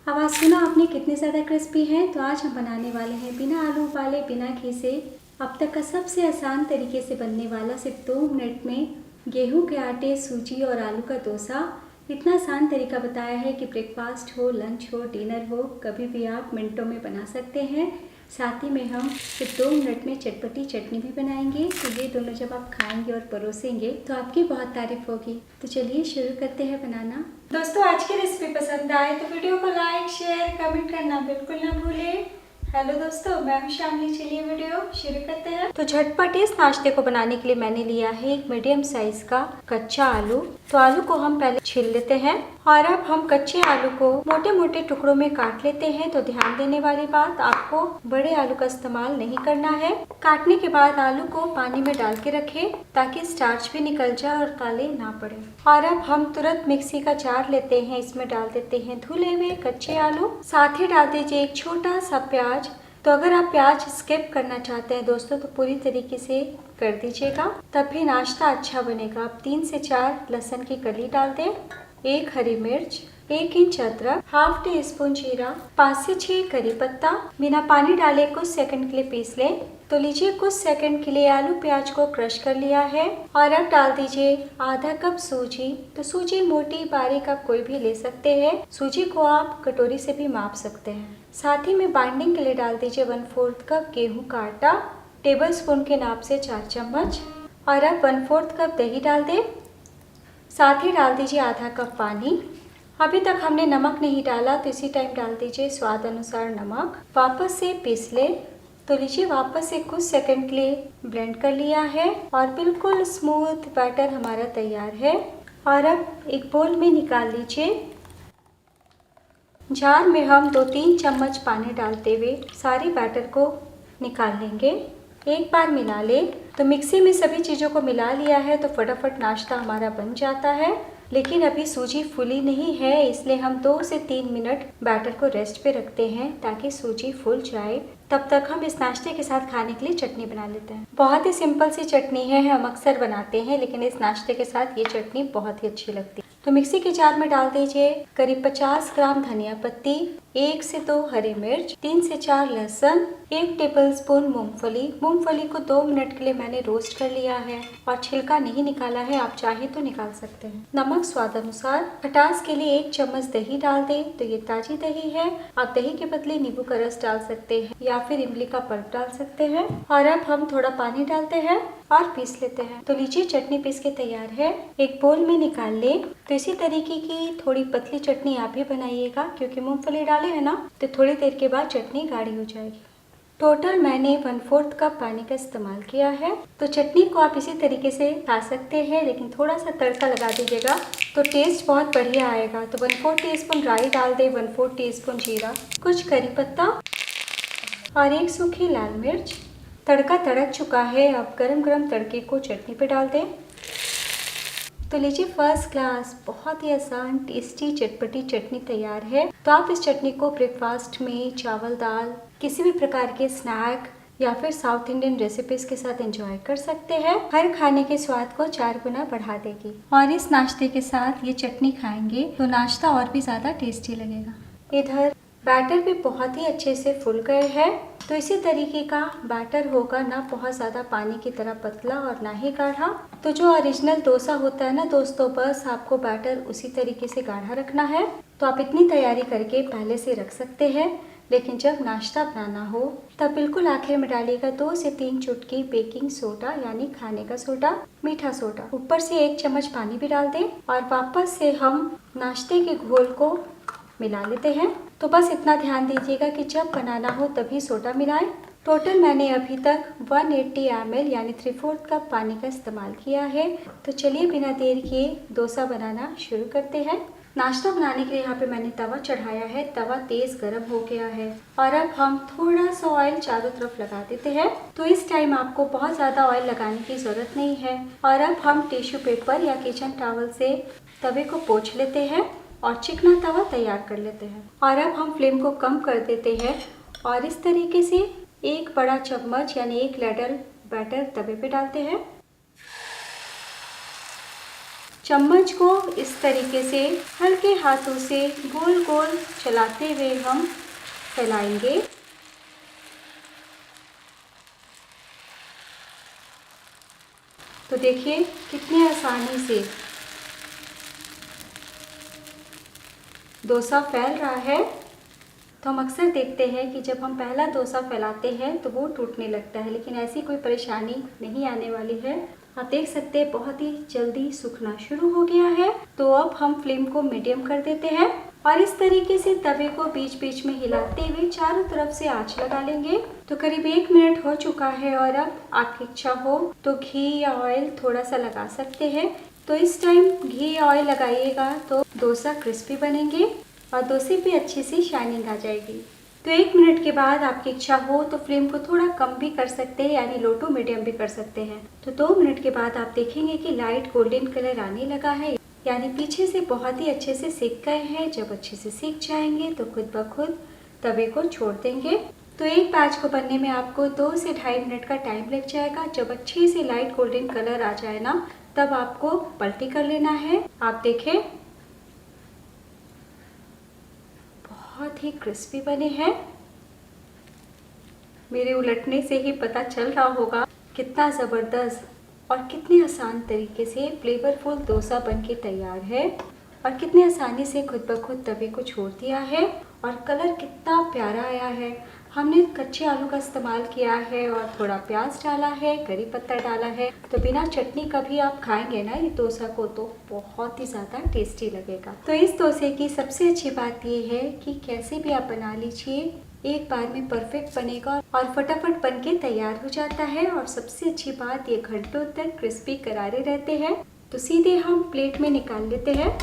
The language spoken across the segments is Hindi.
आवाज़ सुना आपने कितने ज़्यादा क्रिस्पी है। तो आज हम बनाने वाले हैं बिना आलू उबाले, बिना घी से अब तक का सबसे आसान तरीके से बनने वाला सिर्फ 2 मिनट में गेहूं के आटे, सूजी और आलू का डोसा। इतना आसान तरीका बताया है कि ब्रेकफास्ट हो, लंच हो, डिनर हो, कभी भी आप मिनटों में बना सकते हैं। साथ ही में हम सिर्फ 2 मिनट में चटपटी चटनी भी बनाएंगे। तो ये दोनों जब आप खाएंगे और परोसेंगे तो आपकी बहुत तारीफ होगी। तो चलिए शुरू करते हैं बनाना। दोस्तों, आज की रेसिपी पसंद आए तो वीडियो को लाइक, शेयर, कमेंट करना बिल्कुल ना भूलें। हेलो दोस्तों, मैं हूं शामली। चलिए वीडियो शुरू करते हैं। तो झटपट इस नाश्ते को बनाने के लिए मैंने लिया है एक मीडियम साइज का कच्चा आलू। तो आलू को हम पहले छील लेते हैं और अब हम कच्चे आलू को मोटे मोटे टुकड़ों में काट लेते हैं। तो ध्यान देने वाली बात, आपको बड़े आलू का इस्तेमाल नहीं करना है। काटने के बाद आलू को पानी में डाल के रखें ताकि स्टार्च भी निकल जाए और काले ना पड़े। और अब हम तुरंत मिक्सी का जार लेते हैं, इसमें डाल देते हैं धुले हुए कच्चे आलू। साथ ही डाल दीजिए एक छोटा सा प्याज। तो अगर आप प्याज स्किप करना चाहते हैं दोस्तों तो पूरी तरीके से कर दीजिएगा, तब भी नाश्ता अच्छा बनेगा। आप 3 से 4 लहसुन की कली डाल दें, 1 हरी मिर्च, 1 इंच अदरक, हाफ टी स्पून जीरा, 5 से 6 करी पत्ता बिना पानी डाले कुछ सेकंड के लिए पीस लें। तो लीजिए, कुछ सेकंड के लिए आलू प्याज को क्रश कर लिया है। और अब डाल दीजिए आधा कप सूजी। तो सूजी मोटी बारीक आप कोई भी ले सकते हैं। सूजी को आप कटोरी से भी माप सकते हैं। साथ ही में बाइंडिंग के लिए डाल दीजिए 1/4 कप गेहूं का आटा, टेबल स्पून के नाप से 4 चम्मच। और अब 1/4 कप दही डाल दें। साथ ही डाल दीजिए आधा कप पानी। अभी तक हमने नमक नहीं डाला तो इसी टाइम डाल दीजिए स्वाद अनुसार नमक। वापस से पीस ले। तो लीजिए, वापस से कुछ सेकंड के लिए ब्लेंड कर लिया है और बिल्कुल स्मूथ बैटर हमारा तैयार है। और अब एक बोल में निकाल लीजिए। जार में हम 2-3 चम्मच पानी डालते हुए सारी बैटर को निकाल लेंगे। एक बार मिला ले। तो मिक्सी में सभी चीज़ों को मिला लिया है तो फटाफट नाश्ता हमारा बन जाता है। लेकिन अभी सूजी फूली नहीं है, इसलिए हम 2 से 3 मिनट बैटर को रेस्ट पे रखते हैं ताकि सूजी फूल जाए। तब तक हम इस नाश्ते के साथ खाने के लिए चटनी बना लेते हैं। बहुत ही सिंपल सी चटनी है, हम अक्सर बनाते हैं, लेकिन इस नाश्ते के साथ ये चटनी बहुत ही अच्छी लगती है। तो मिक्सी के जार में डाल दीजिए करीब 50 ग्राम धनिया पत्ती, 1 से 2 हरी मिर्च, 3 से 4 लहसुन, 1 टेबलस्पून मूंगफली। मूंगफली को 2 मिनट के लिए मैंने रोस्ट कर लिया है और छिलका नहीं निकाला है, आप चाहे तो निकाल सकते हैं। नमक स्वाद अनुसार। खटास के लिए 1 चम्मच दही डाल दें। तो ये ताजी दही है, आप दही के बदले नींबू का रस डाल सकते हैं या फिर इमली का पल्प डाल सकते हैं। और अब हम थोड़ा पानी डालते हैं और पीस लेते हैं। तो लीजिए, चटनी पीस के तैयार है। एक बोल में निकाल ले। तो इसी तरीके की थोड़ी पतली चटनी आप भी बनाइएगा, क्योंकि मूंगफली डाले है ना, तो थोड़ी देर के बाद चटनी गाढ़ी हो जाएगी। टोटल मैंने 1/4 कप पानी का इस्तेमाल किया है। तो चटनी को आप इसी तरीके से खा सकते हैं, लेकिन थोड़ा सा तड़का लगा दीजिएगा तो टेस्ट बहुत बढ़िया आएगा। तो 1/4 टीस्पून राई डाल दें, 1/4 टीस्पून जीरा, कुछ करी पत्ता और 1 सूखी लाल मिर्च। तड़का तड़क चुका है, अब गरम गरम तड़के को चटनी पे डाल दें। तो लीजिए, फर्स्ट क्लास बहुत ही आसान टेस्टी चटपटी चटनी तैयार है। तो आप इस चटनी को ब्रेकफास्ट में चावल दाल, किसी भी प्रकार के स्नैक या फिर साउथ इंडियन रेसिपीज के साथ एंजॉय कर सकते हैं। हर खाने के स्वाद को 4 गुना बढ़ा देगी। और इस नाश्ते के साथ ये चटनी खाएंगे तो नाश्ता और भी ज़्यादा टेस्टी लगेगा। इधर बैटर भी बहुत ही अच्छे से फूल गए हैं। तो इसी तरीके का बैटर होगा, ना बहुत ज़्यादा पानी की तरह पतला और ना ही गाढ़ा। तो जो ओरिजिनल डोसा होता है ना दोस्तों, बस आपको बैटर उसी तरीके से गाढ़ा रखना है। तो आप इतनी तैयारी करके पहले से रख सकते हैं, लेकिन जब नाश्ता बनाना हो तब बिल्कुल आखिर में डालिएगा 2 से 3 चुटकी बेकिंग सोडा यानी खाने का सोडा, मीठा सोडा। ऊपर से 1 चम्मच पानी भी डाल दें और वापस से हम नाश्ते के घोल को मिला लेते हैं। तो बस इतना ध्यान दीजिएगा कि जब बनाना हो तभी सोडा मिलाएं। टोटल मैंने अभी तक 180 ml यानी 3/4 कप पानी का इस्तेमाल किया है। तो चलिए बिना देर किए डोसा बनाना शुरू करते हैं। नाश्ता बनाने के लिए यहाँ पे मैंने तवा चढ़ाया है। तवा तेज गर्म हो गया है और अब हम थोड़ा सा ऑयल चारों तरफ लगा देते हैं। तो इस टाइम आपको बहुत ज़्यादा ऑयल लगाने की ज़रूरत नहीं है। और अब हम टिश्यू पेपर या किचन टॉवल से तवे को पोंछ लेते हैं और चिकना तवा तैयार कर लेते हैं। और अब हम फ्लेम को कम कर देते हैं और इस तरीके से 1 बड़ा चम्मच यानी 1 लैडल बैटर तवे पे डालते हैं। चम्मच को इस तरीके से हल्के हाथों से गोल गोल चलाते हुए हम फैलाएंगे। तो देखिए कितनी आसानी से डोसा फैल रहा है। तो हम अक्सर देखते हैं कि जब हम पहला डोसा फैलाते हैं तो वो टूटने लगता है, लेकिन ऐसी कोई परेशानी नहीं आने वाली है। आप देख सकते हैं बहुत ही जल्दी सूखना शुरू हो गया है। तो अब हम फ्लेम को मीडियम कर देते हैं और इस तरीके से तवे को बीच बीच में हिलाते हुए चारों तरफ से आंच लगा लेंगे। तो करीब 1 मिनट हो चुका है और अब आपकी इच्छा हो तो घी या ऑयल थोड़ा सा लगा सकते हैं। तो इस टाइम घी या ऑयल लगाइएगा तो डोसा क्रिस्पी बनेंगे और डोसे पे अच्छी सी शाइनिंग आ जाएगी। तो 1 मिनट के बाद आपकी इच्छा हो तो फ्लेम को थोड़ा कम भी कर सकते हैं, यानी लो टू मीडियम भी कर सकते हैं। तो 2 मिनट के बाद आप देखेंगे कि लाइट गोल्डन कलर आने लगा है, यानी पीछे से बहुत ही अच्छे से सीख गए हैं। जब अच्छे से सीख जाएंगे तो खुद ब खुद तवे को छोड़ देंगे। तो एक बैच को बनने में आपको 2 से 2.5 मिनट का टाइम लग जाएगा। जब अच्छे से लाइट गोल्डन कलर आ जाए ना, तब आपको पलटी कर लेना है। आप देखें बहुत ही क्रिस्पी बने हैं। मेरे उलटने से ही पता चल रहा होगा कितना ज़बरदस्त और कितने आसान तरीके से फ्लेवरफुल डोसा बनके तैयार है और कितने आसानी से खुद ब खुद तवे को छोड़ दिया है और कलर कितना प्यारा आया है। हमने कच्चे आलू का इस्तेमाल किया है और थोड़ा प्याज डाला है, करी पत्ता डाला है। तो बिना चटनी का भी आप खाएंगे ना ये डोसा को तो बहुत ही ज़्यादा टेस्टी लगेगा। तो इस डोसे की सबसे अच्छी बात ये है कि कैसे भी आप बना लीजिए, एक बार में परफेक्ट बनेगा और फटाफट बन के तैयार हो जाता है। और सबसे अच्छी बात ये घंटों तक क्रिस्पी करारे रहते हैं। तो सीधे हम प्लेट में निकाल लेते हैं।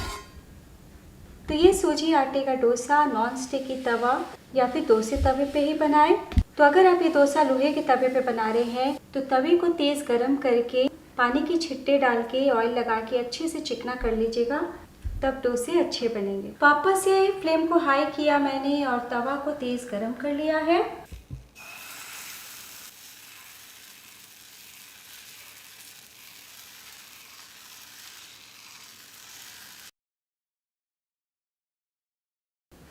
तो ये सूजी आटे का डोसा नॉन स्टिकी तवा या फिर डोसे तवे पे ही बनाएं। तो अगर आप ये डोसा लोहे के तवे पे बना रहे हैं तो तवे को तेज़ गरम करके पानी की छिट्टे डाल के ऑयल लगा के अच्छे से चिकना कर लीजिएगा, तब डोसे अच्छे बनेंगे। वापस से फ्लेम को हाई किया मैंने और तवा को तेज़ गरम कर लिया है।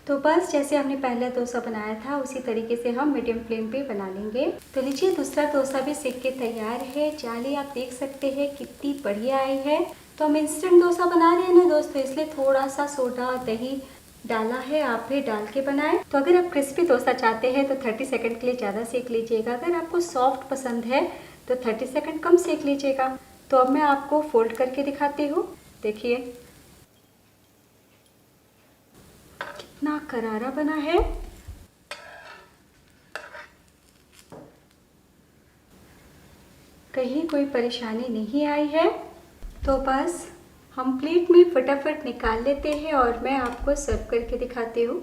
तो बस जैसे हमने पहला डोसा बनाया था उसी तरीके से हम मीडियम फ्लेम पे बना लेंगे। तो लीजिए दूसरा डोसा भी सेक के तैयार है। जाली आप देख सकते हैं कितनी बढ़िया आई है। तो हम इंस्टेंट डोसा बना रहे हैं ना दोस्तों, इसलिए थोड़ा सा सोडा दही डाला है, आप भी डाल के बनाएं। तो अगर आप क्रिस्पी डोसा चाहते हैं तो 30 सेकंड के लिए ज़्यादा सेक लीजिएगा। अगर आपको सॉफ्ट पसंद है तो 30 सेकंड कम सेक लीजिएगा। तो अब मैं आपको फोल्ड करके दिखाती हूँ। देखिए कितना करारा बना है। कहीं कोई परेशानी नहीं आई है। तो बस हम प्लेट में फटाफट निकाल लेते हैं और मैं आपको सर्व करके दिखाती हूँ।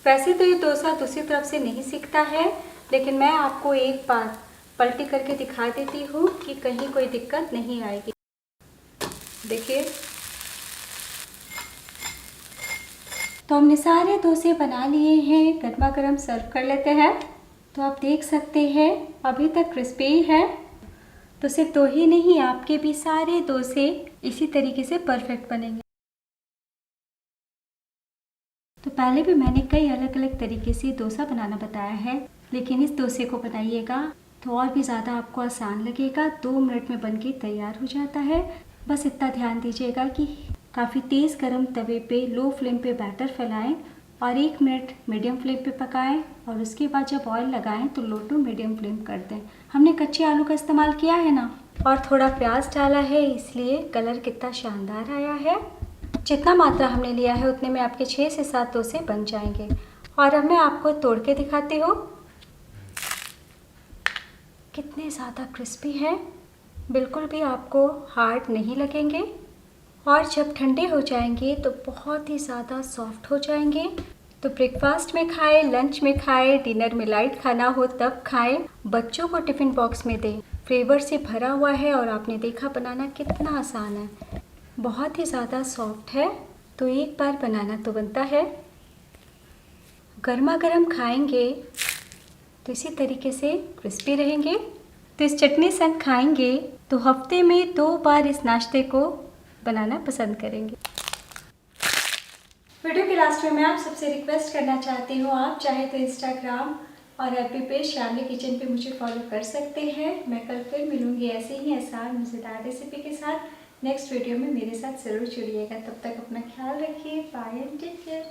वैसे तो ये डोसा दूसरी तरफ से नहीं सिकता है, लेकिन मैं आपको एक बार पलटी करके दिखा देती हूँ कि कहीं कोई दिक्कत नहीं आएगी। देखिए तो हमने सारे डोसे बना लिए हैं, गर्मा गर्म सर्व कर लेते हैं। तो आप देख सकते हैं अभी तक क्रिस्पी ही है। तो सिर्फ 2 ही नहीं, आपके भी सारे डोसे इसी तरीके से परफेक्ट बनेंगे। तो पहले भी मैंने कई अलग अलग तरीके से डोसा बनाना बताया है, लेकिन इस डोसे को बनाइएगा तो और भी ज़्यादा आपको आसान लगेगा। 2 मिनट में बनके तैयार हो जाता है। बस इतना ध्यान दीजिएगा कि काफ़ी तेज़ गरम तवे पे लो फ्लेम पे बैटर फैलाएं और 1 मिनट मीडियम फ्लेम पे पकाएं और उसके बाद जब ऑयल लगाएं तो लो टू मीडियम फ्लेम कर दें। हमने कच्चे आलू का इस्तेमाल किया है ना और थोड़ा प्याज डाला है, इसलिए कलर कितना शानदार आया है। जितना मात्रा हमने लिया है उतने में आपके 6 से 7 डोसे बन जाएंगे। और अब मैं आपको तोड़ के दिखाती हूँ कितने ज़्यादा क्रिस्पी है, बिल्कुल भी आपको हार्ड नहीं लगेंगे और जब ठंडे हो जाएंगे तो बहुत ही ज़्यादा सॉफ्ट हो जाएंगे। तो ब्रेकफास्ट में खाएं, लंच में खाएं, डिनर में लाइट खाना हो तब खाएं, बच्चों को टिफ़िन बॉक्स में दें। फ्लेवर से भरा हुआ है और आपने देखा बनाना कितना आसान है, बहुत ही ज़्यादा सॉफ्ट है। तो एक बार बनाना तो बनता है। गर्मा गर्म खाएंगे तो इसी तरीके से क्रिस्पी रहेंगे। तो इस चटनी संग खाएंगे तो हफ्ते में 2 बार इस नाश्ते को बनाना पसंद करेंगे। वीडियो के लास्ट में मैं आप सबसे रिक्वेस्ट करना चाहती हूँ, आप चाहे तो इंस्टाग्राम और एफबी पेज श्यामली किचन पे मुझे फॉलो कर सकते हैं। मैं कल फिर मिलूँगी ऐसे ही आसान मज़ेदार रेसिपी के साथ। नेक्स्ट वीडियो में मेरे साथ ज़रूर जुड़िएगा। तब तक अपना ख्याल रखिए। Bye and take care.